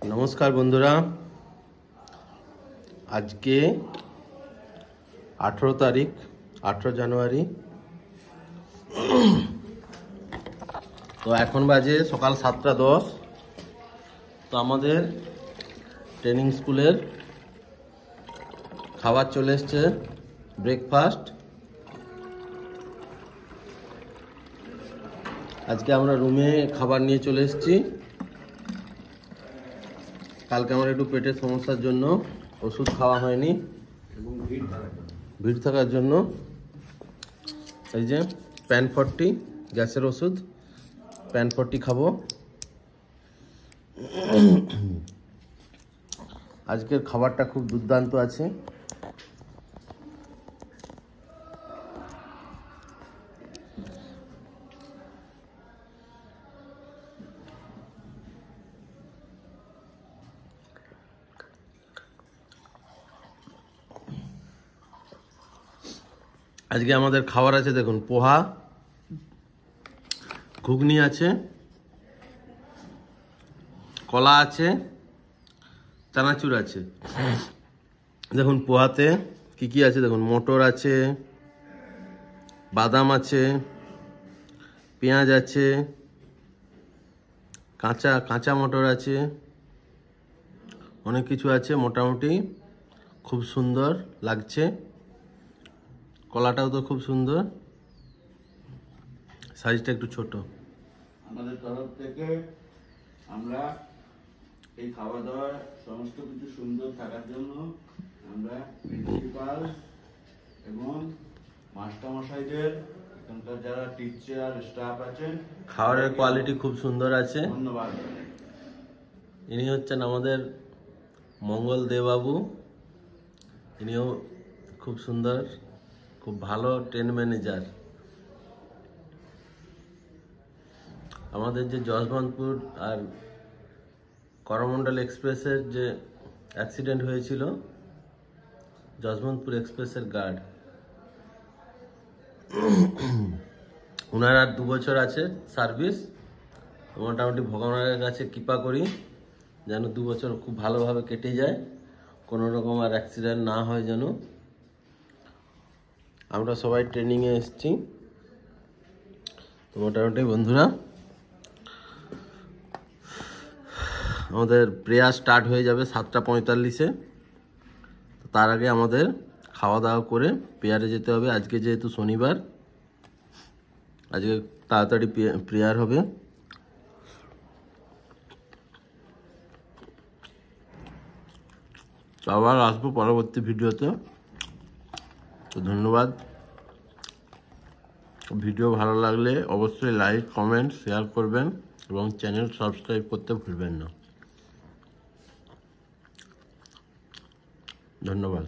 नमस्कार बंधुरा आज के 18 तारीख 18 জানুয়ারি तो এখন বাজে সকাল 7:10 তো আমাদের ট্রেনিং স্কুলের খাবার চলে এসেছে ব্রেকফাস্ট আজকে আমরা রুমে খাবার নিয়ে চলে এসেছি কালকে আমার একটু পেটের সমস্যার জন্য ওষুধ খাওয়া হয়নি এবং ভিড় থাকার জন্য এই যে প্যান 40 গ্যাসের ওষুধ প্যান 40 খাবো আজকের খাবারটা খুব দুর্দান্ত আছে আজকে আমাদের খাবার আছে দেখুন পোহা ঘুগনি আছে কলা আছে চানাচুর আছে দেখুন পোহাতে কি কি আছে দেখুন মটর আছে বাদাম আছে পেঁয়াজ আছে কাঁচা মটর আছে অনেক কিছু আছে মোটামুটি খুব সুন্দর লাগছে কলাটাও তো খুব সুন্দর সাইজটা একটু ছোট আমাদের তরফ থেকে আমরা এই খাওয়া দাওয়া সমস্ত কিছু সুন্দর থাকার জন্য আমরা প্রিন্সিপাল এবং মাস্টারমশাইদের এখানকার যারা টিচার স্টাফ আছেন খাবারের কোয়ালিটি খুব সুন্দর আছে ধন্যবাদ ইনি হচ্ছেন আমাদের মঙ্গল দেবাবু ইনিও খুব সুন্দর খুব ভালো ট্রেন ম্যানেজার আমাদের যে যশবন্তপুর আর করমণ্ডল এক্সপ্রেসের যে অ্যাক্সিডেন্ট হয়েছিল যশবন্তপুর এক্সপ্রেসের গার্ড ওনার আর 2 বছর আছে সার্ভিস মোটামুটি ভগবানের কাছে কৃপা করি যেন 2 বছর খুব ভালোভাবে কেটে যায় কোনো রকম আর অ্যাক্সিডেন্ট না হয় যেন আমরা সবাই ট্রেনিংয়ে এসেছি তো মোটামুটি বন্ধুরা আমাদের প্রেয়ার স্টার্ট হয়ে যাবে 7:45-এ তো তার আগে আমাদের খাওয়া দাওয়া করে প্রেয়ারে যেতে হবে আজকে যেহেতু শনিবার আজকে তাড়াতাড়ি প্রেয়ার হবে আবার আসবো পরবর্তী ভিডিওতে তো ধন্যবাদ ভিডিও ভালো লাগলে অবশ্যই লাইক কমেন্ট শেয়ার করবেন এবং চ্যানেল সাবস্ক্রাইব করতে ভুলবেন না ধন্যবাদ